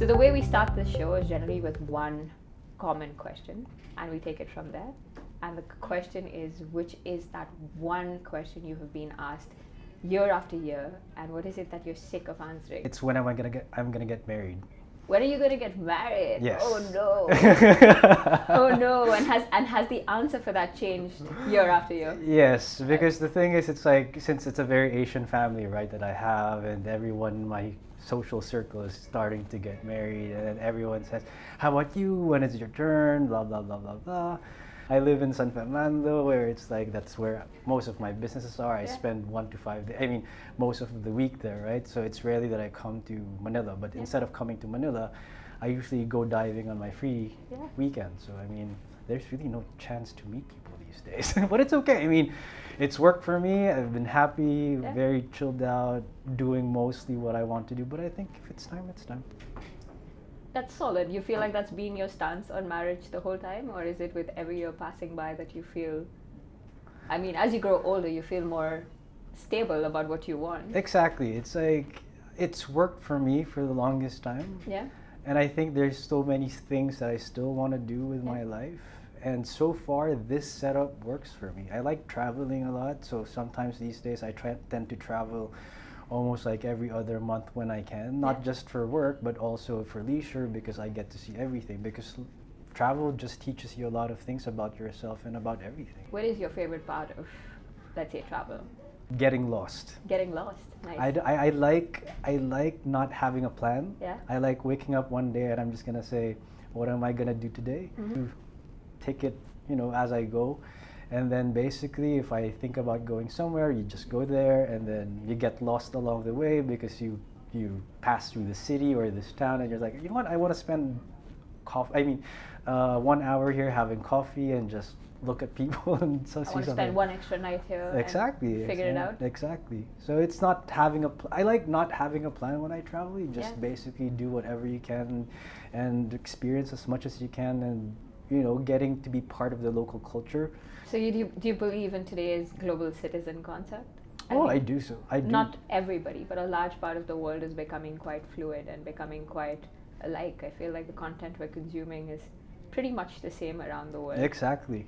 So the way we start the show is generally with one common question, and we take it from there. And the question is, which is that one question you have been asked year after year, and what is it that you're sick of answering? It's when am I gonna get married? When are you going to get married? Yes. Oh no. Oh no. And has the answer for that changed year after year? Yes, because the thing is, it's like, since it's a very Asian family, right, that I have, and everyone in my social circle is starting to get married, and then everyone says, how about you? When is your turn? Blah, blah, blah, blah, blah. I live in San Fernando, where it's like, that's where most of my businesses are. I spend 1 to 5 days, most of the week there, right? So it's rarely that I come to Manila, but instead of coming to Manila, I usually go diving on my free weekend. So there's really no chance to meet people these days. But it's okay. It's worked for me. I've been happy, very chilled out, doing mostly what I want to do. But I think if it's time, it's time. That's solid. You feel like that's been your stance on marriage the whole time? Or is it with every year passing by that you feel, as you grow older, you feel more stable about what you want? Exactly. It's like, it's worked for me for the longest time. Yeah. And I think there's so many things that I still want to do with my life. And so far, this setup works for me. I like traveling a lot. So sometimes these days I tend to travel almost like every other month when I can, not just for work, but also for leisure, because I get to see everything. Because travel just teaches you a lot of things about yourself and about everything. What is your favorite part of, let's say, travel? Getting lost. Getting lost. Nice. I like not having a plan. Yeah. I like waking up one day and I'm just gonna say, what am I gonna do today? Take it, as I go. And then basically, if I think about going somewhere, you just go there, and then you get lost along the way because you pass through the city or this town, and you're like, you know what? I want to spend 1 hour here having coffee and just look at people and so see I want to spend one extra night here. Exactly. And figure it out. Exactly. So it's not having I like not having a plan when I travel. You just basically do whatever you can and experience as much as you can, and getting to be part of the local culture. So do you believe in today's global citizen concept? I do. So I do. Not everybody, but a large part of the world is becoming quite fluid and becoming quite alike. I feel like the content we're consuming is pretty much the same around the world. Exactly.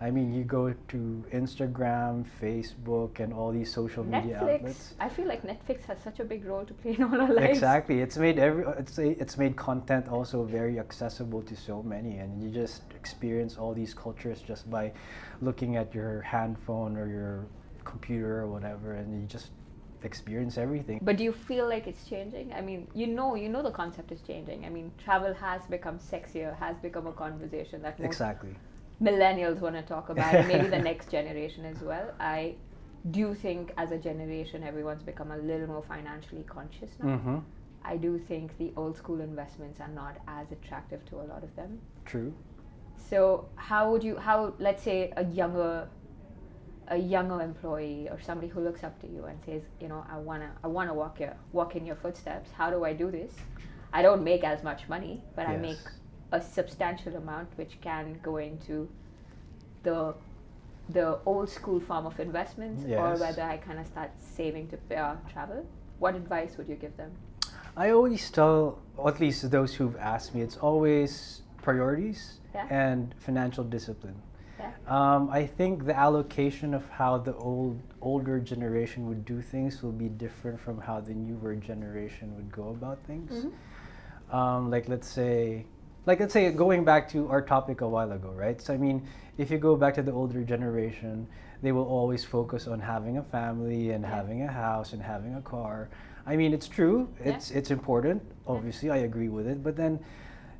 You go to Instagram, Facebook, and all these social media outlets. I feel like Netflix has such a big role to play in all our lives. Exactly. It's made content also very accessible to so many, and you just experience all these cultures just by looking at your handphone or your computer or whatever, and you just experience everything. But do you feel like it's changing? You know the concept is changing. Travel has become sexier, has become a conversation that most millennials want to talk about, and maybe the next generation as well. I do think as a generation, everyone's become a little more financially conscious now. I do think the old school investments are not as attractive to a lot of them. True. So how let's say a younger employee or somebody who looks up to you and says, I wanna walk in your footsteps. How do I do this? I don't make as much money, but I make a substantial amount which can go into the old school form of investments, or whether I kind of start saving to travel. What advice would you give them? I always tell, at least those who've asked me, it's always priorities and financial discipline. I think the allocation of how the older generation would do things will be different from how the newer generation would go about things. Let's say going back to our topic a while ago, right? So if you go back to the older generation, they will always focus on having a family and having a house and having a car. It's true. It's important. Obviously, I agree with it. But then,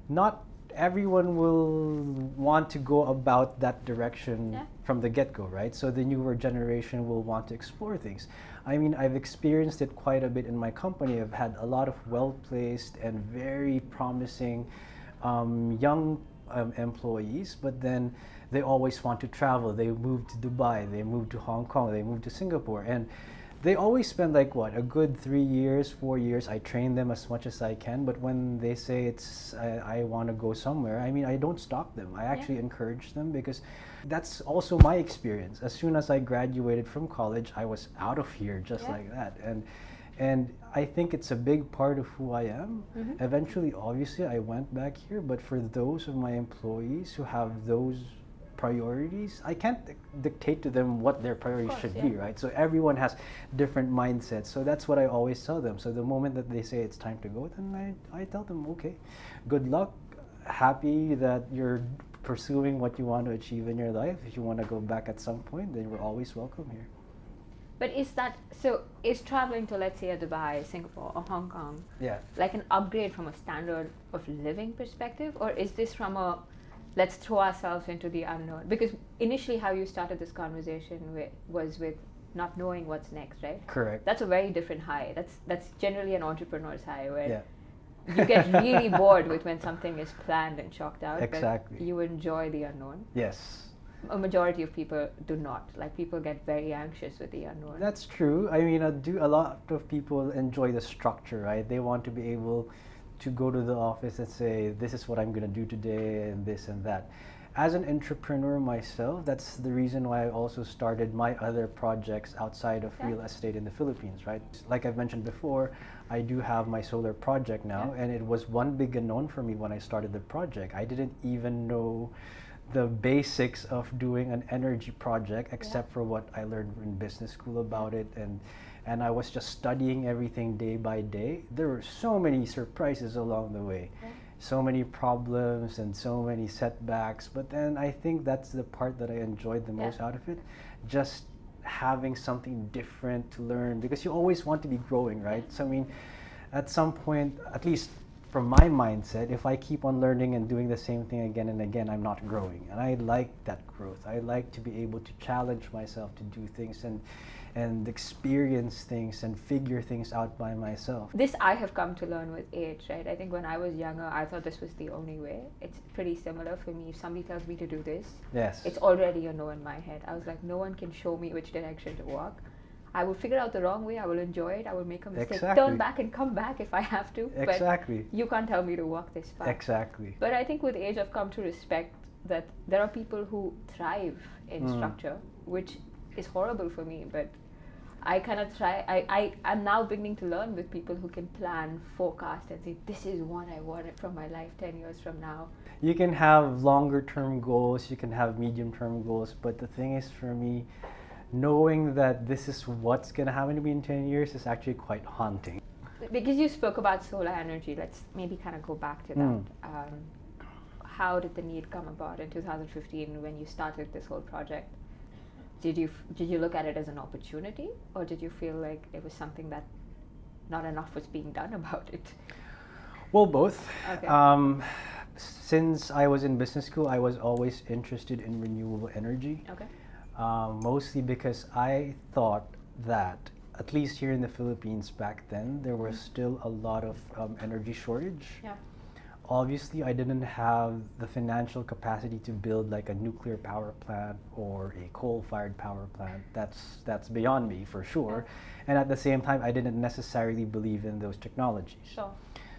not everyone will want to go about that direction from the get-go, right? So the newer generation will want to explore things. I've experienced it quite a bit in my company. I've had a lot of well-placed and very promising young employees, but then they always want to travel. They move to Dubai, they move to Hong Kong, they move to Singapore, and they always spend a good 3 years, 4 years. I train them as much as I can, but when they say I want to go somewhere, I don't stop them. I actually encourage them, because that's also my experience. As soon as I graduated from college, I was out of here just like that. And And I think it's a big part of who I am. Eventually, obviously, I went back here, but for those of my employees who have those priorities, I can't dictate to them what their priorities should be, right? So everyone has different mindsets. So that's what I always tell them. So the moment that they say it's time to go, then I tell them, okay, good luck. Happy that you're pursuing what you want to achieve in your life. If you want to go back at some point, then you're always welcome here. But is traveling to, let's say, a Dubai, Singapore, or Hong Kong, like an upgrade from a standard of living perspective, or is this from a let's throw ourselves into the unknown? Because initially how you started this conversation was with not knowing what's next, right? Correct. That's a very different high. That's generally an entrepreneur's high, where you get really bored with when something is planned and chalked out. Exactly. But you enjoy the unknown. Yes. A majority of people do not. Like, people get very anxious with the unknown. That's true. I mean, a lot of people enjoy the structure, right? They want to be able to go to the office and say, this is what I'm going to do today and this and that. As an entrepreneur myself, that's the reason why I also started my other projects outside of real estate in the Philippines, right? Like I've mentioned before, I do have my solar project now, and it was one big unknown for me when I started the project. I didn't even know the basics of doing an energy project except for what I learned in business school about it, and I was just studying everything day by day. There were so many surprises along the way, so many problems and so many setbacks, but then I think that's the part that I enjoyed the most out of it, just having something different to learn, because you always want to be growing, right? So I mean, at some point, at least from my mindset, if I keep on learning and doing the same thing again and again, I'm not growing. And I like that growth. I like to be able to challenge myself to do things and experience things and figure things out by myself. This I have come to learn with age, right? I think when I was younger, I thought this was the only way. It's pretty similar for me. If somebody tells me to do this, it's already a no in my head. I was like, no one can show me which direction to walk. I will figure out the wrong way, I will enjoy it, I will make a mistake, turn back and come back if I have to. But you can't tell me to walk this path. Exactly. But I think with age I've come to respect that there are people who thrive in structure, which is horrible for me, but I kind of I'm now beginning to learn with people who can plan, forecast, and say, this is what I want from my life 10 years from now. You can have longer term goals, you can have medium term goals, but the thing is, for me, knowing that this is what's going to happen to me in 10 years is actually quite haunting. Because you spoke about solar energy, let's maybe kind of go back to that. How did the need come about in 2015 when you started this whole project? Did you look at it as an opportunity, or did you feel like it was something that not enough was being done about it? Well, both. Okay. Since I was in business school, I was always interested in renewable energy. Okay. Mostly because I thought that, at least here in the Philippines back then, there was still a lot of energy shortage. Yeah. Obviously, I didn't have the financial capacity to build like a nuclear power plant or a coal-fired power plant. That's beyond me for sure. Yeah. And at the same time, I didn't necessarily believe in those technologies. Sure.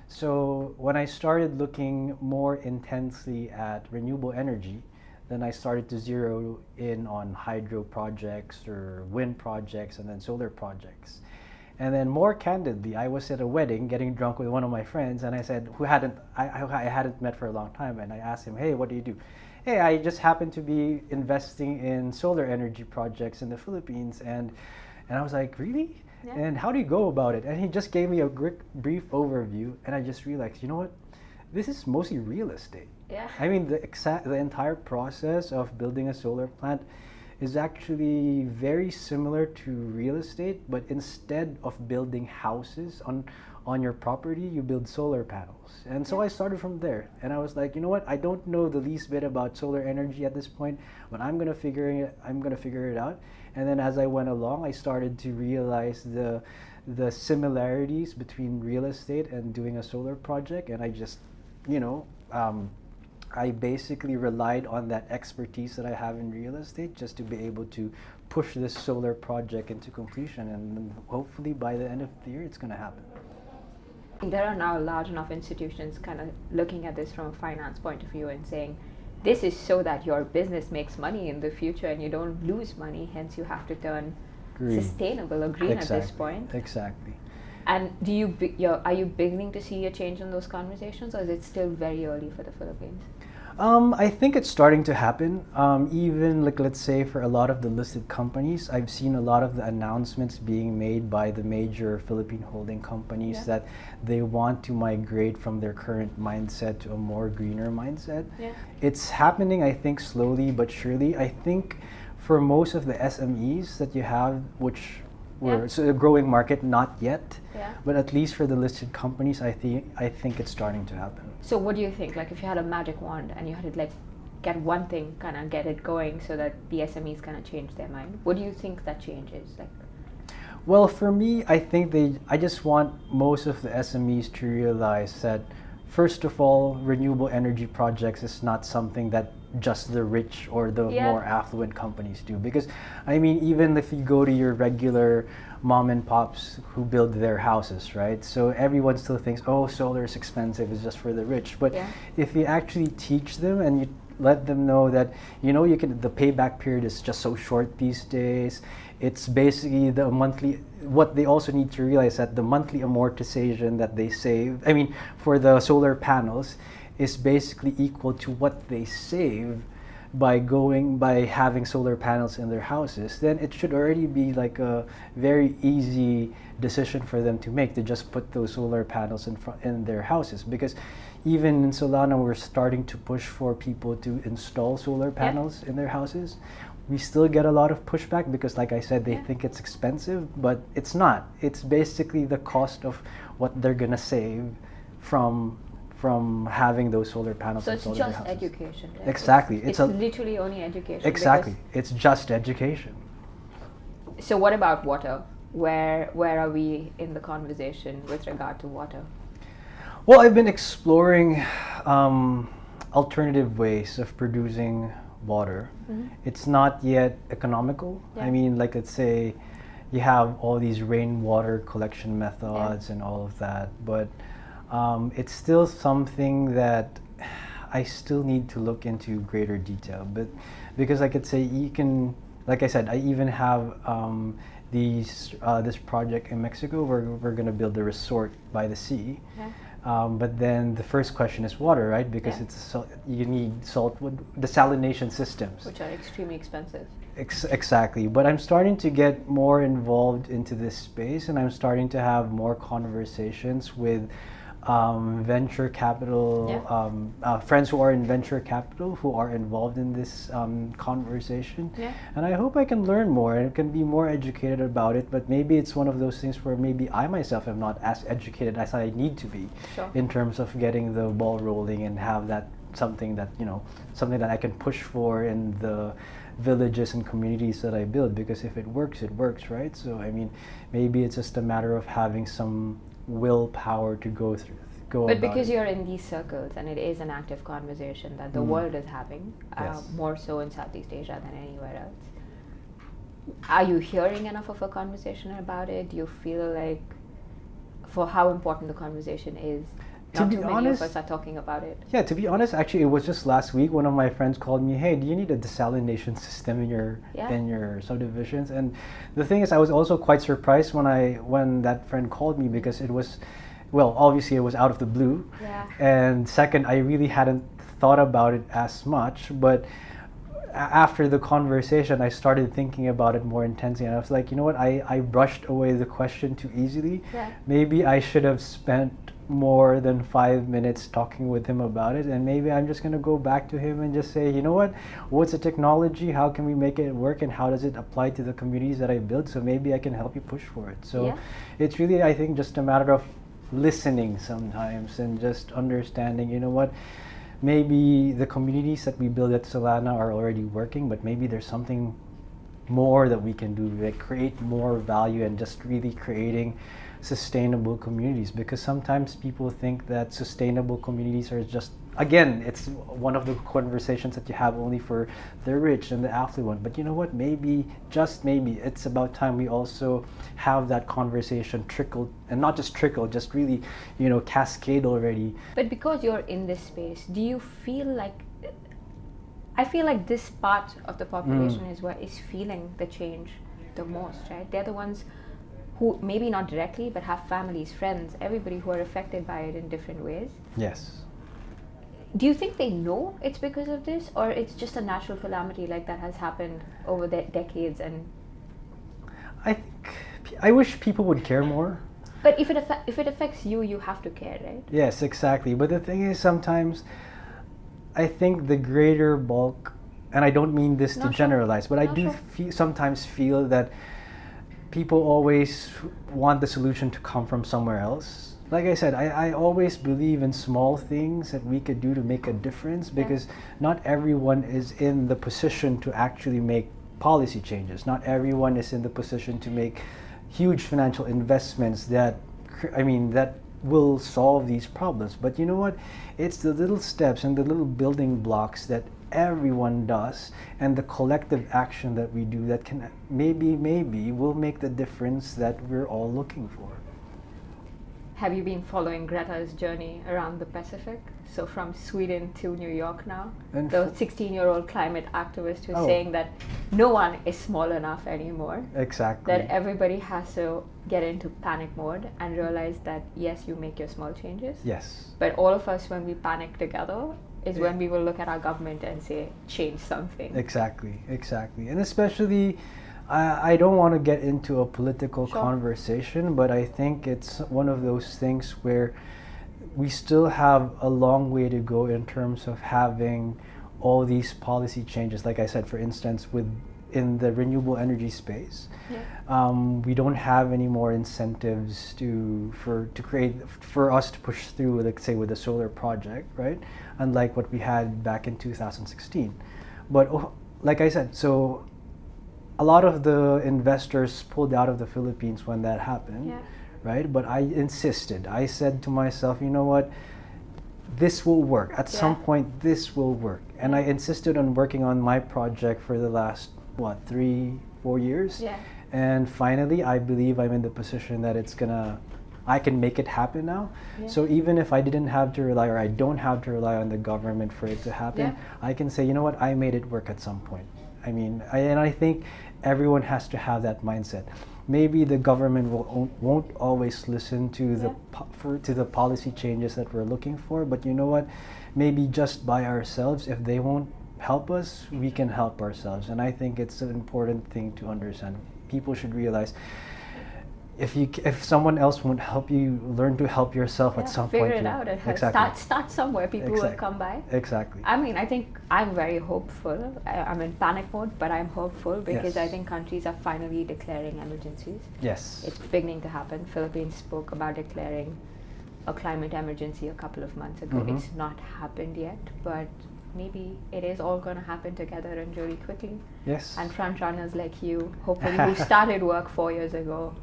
So when I started looking more intensely at renewable energy, then I started to zero in on hydro projects or wind projects and then solar projects. And then more candidly, I was at a wedding getting drunk with one of my friends, and I said, I hadn't met for a long time, and I asked him, hey, what do you do? Hey, I just happen to be investing in solar energy projects in the Philippines. And I was like, really? Yeah. And how do you go about it? And he just gave me a brief overview, and I just realized, you know what? This is mostly real estate. Yeah. I mean, the entire process of building a solar plant is actually very similar to real estate, but instead of building houses on your property, you build solar panels. And so I started from there, and I was like, you know what? I don't know the least bit about solar energy at this point, but I'm gonna figure it out. And then as I went along, I started to realize the similarities between real estate and doing a solar project, and I just, I basically relied on that expertise that I have in real estate just to be able to push this solar project into completion, and hopefully by the end of the year it's going to happen. There are now large enough institutions kind of looking at this from a finance point of view and saying, this is so that your business makes money in the future and you don't lose money, hence you have to turn sustainable or green at this point. Exactly. And are you beginning to see a change in those conversations, or is it still very early for the Philippines? I think it's starting to happen. Even like let's say for a lot of the listed companies, I've seen a lot of the announcements being made by the major Philippine holding companies that they want to migrate from their current mindset to a more greener mindset. Yeah. It's happening, I think, slowly but surely. I think for most of the SMEs that you have, which so a growing market, not yet, but at least for the listed companies, I think it's starting to happen. So what do you think? Like if you had a magic wand and you had to like get one thing, kind of get it going so that the SMEs kind of change their mind, what do you think that change is? Like, well, for me, I just want most of the SMEs to realize that, first of all, renewable energy projects is not something that just the rich or the more affluent companies do. Because, I mean, even if you go to your regular mom and pops who build their houses, right? So everyone still thinks, oh, solar is expensive, it's just for the rich. But if you actually teach them and you let them know that, you know, the payback period is just so short these days. It's basically the monthly, what they also need to realize that the monthly amortization that they save, I mean, for the solar panels, is basically equal to what they save by having solar panels in their houses. Then it should already be like a very easy decision for them to make, to just put those solar panels in their houses. Because even in Solana, we're starting to push for people to install solar panels in their houses. We still get a lot of pushback because, like I said, they think it's expensive, but it's not. It's basically the cost of what they're gonna save from having those solar panels installed in their houses. So it's just education, right? Exactly. It's literally only education. Exactly. It's just education. So what about water? Where are we in the conversation with regard to water? Well, I've been exploring alternative ways of producing water. It's not yet economical. I mean, like let's say you have all these rainwater collection methods and all of that, but it's still something that I still need to look into greater detail. But because I could say you can, like I said, I even have this project in Mexico where we're going to build a resort by the sea. But then the first question is water, right? Because you need desalination systems, which are extremely expensive. Exactly. But I'm starting to get more involved into this space, and I'm starting to have more conversations with venture capital, friends who are in venture capital who are involved in this conversation. And I hope I can learn more and can be more educated about it, but maybe it's one of those things where maybe I myself am not as educated as I need to be in terms of getting the ball rolling and have that something that I can push for in the villages and communities that I build, because if it works, right? So I mean, maybe it's just a matter of having some willpower to go but because you're in these circles and it is an active conversation that the world is having, more so in Southeast Asia than anywhere else, are you hearing enough of a conversation about it? Do you feel like, for how important the conversation is, not too many of us are talking about it? Yeah, to be honest, actually, it was just last week one of my friends called me, hey, do you need a desalination system in your subdivisions? And the thing is, I was also quite surprised when that friend called me, because it was, well, obviously it was out of the blue. And second, I really hadn't thought about it as much, but after the conversation, I started thinking about it more intensely, and I was like, you know what, I brushed away the question too easily. Maybe I should have spent more than 5 minutes talking with him about it, and maybe I'm just going to go back to him and just say, you know what's the technology, how can we make it work, and how does it apply to the communities that I build, so maybe I can help you push for it. So it's really, I think, just a matter of listening sometimes and just understanding, you know what, maybe the communities that we build at Solana are already working, but maybe there's something more that we can do, like create more value and just really creating sustainable communities. Because sometimes people think that sustainable communities are just, again, it's one of the conversations that you have only for the rich and the affluent. But you know what, maybe, just maybe, it's about time we also have that conversation trickle, and not just trickle, just really, cascade already. But because you're in this space, do you feel like, I feel like this part of the population is feeling the change the most, right? They're the ones who maybe not directly, but have families, friends, everybody who are affected by it in different ways. Yes. Do you think they know it's because of this, or it's just a natural calamity like that has happened over the decades? And I wish people would care more. But if it affects you, you have to care, right? Yes, exactly. But the thing is, sometimes I think the greater bulk, and I don't mean this to generalize, but I do sometimes feel that people always want the solution to come from somewhere else. Like I said, I always believe in small things that we could do to make a difference, because not everyone is in the position to actually make policy changes. Not everyone is in the position to make huge financial investments that will solve these problems. But you know what? It's the little steps and the little building blocks that everyone does, and the collective action that we do that can maybe will make the difference that we're all looking for. Have you been following Greta's journey around the Pacific? So from Sweden to New York now, and the 16-year-old climate activist who's saying that no one is small enough anymore. Exactly. That everybody has to get into panic mode and realize that yes, you make your small changes. Yes. But all of us, when we panic together, is when we will look at our government and say, change something. Exactly. And especially, I don't want to get into a political conversation, but I think it's one of those things where we still have a long way to go in terms of having all these policy changes. Like I said, for instance, in the renewable energy space, we don't have any more incentives for us to push through, let's say, with a solar project, right? Unlike what we had back in 2016. But like I said, so a lot of the investors pulled out of the Philippines when that happened, right? But I insisted. I said to myself, you know what? This will work. At some point, this will work. And I insisted on working on my project for the last, 3-4 years? Yeah. And finally, I believe I'm in the position that I can make it happen now. Yeah. So even if I didn't have to rely, or I don't have to rely on the government for it to happen, I can say, you know what? I made it work at some point. I think everyone has to have that mindset. Maybe the government won't always listen to the policy changes that we're looking for, but you know what? Maybe just by ourselves, if they won't help us, we can help ourselves. And I think it's an important thing to understand. People should realize, if someone else won't help you, learn to help yourself at some point. Figure it out. Exactly. Start somewhere. People will come by. Exactly. I think I'm very hopeful. I'm in panic mode, but I'm hopeful because I think countries are finally declaring emergencies. Yes. It's beginning to happen. Philippines spoke about declaring a climate emergency a couple of months ago. Mm-hmm. It's not happened yet, but maybe it is all going to happen together and really quickly. Yes. And front runners like you, hopefully who started work 4 years ago,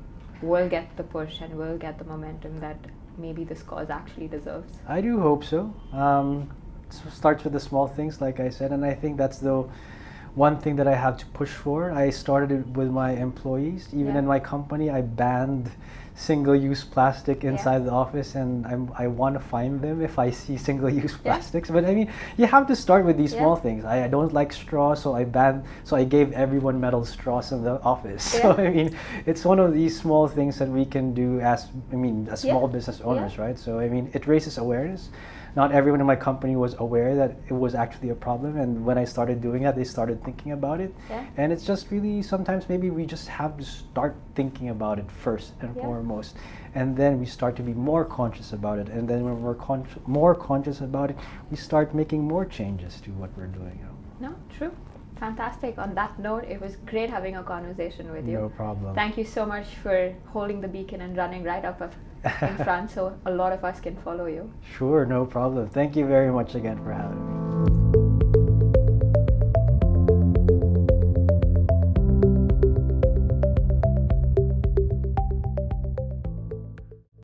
will get the push and will get the momentum that maybe this cause actually deserves. I do hope so. Starts with the small things, like I said, and I think that's the one thing that I have to push for. I started it with my employees. Even in my company, I banned single-use plastic inside the office, and I want to find them if I see single-use plastics. But I mean, you have to start with these small things. I don't like straws, so I gave everyone metal straws in the office. So I mean, it's one of these small things that we can do as small business owners, right? So I mean, it raises awareness. Not everyone in my company was aware that it was actually a problem, and when I started doing that, they started thinking about it. And it's just really, sometimes maybe we just have to start thinking about it first and foremost, and then we start to be more conscious about it, and then when we're more conscious about it, we start making more changes to what we're doing. No, true. Fantastic. On that note, it was great having a conversation with you. No problem. Thank you so much for holding the beacon and running right up in front so a lot of us can follow you. Sure, no problem. Thank you very much again for having me.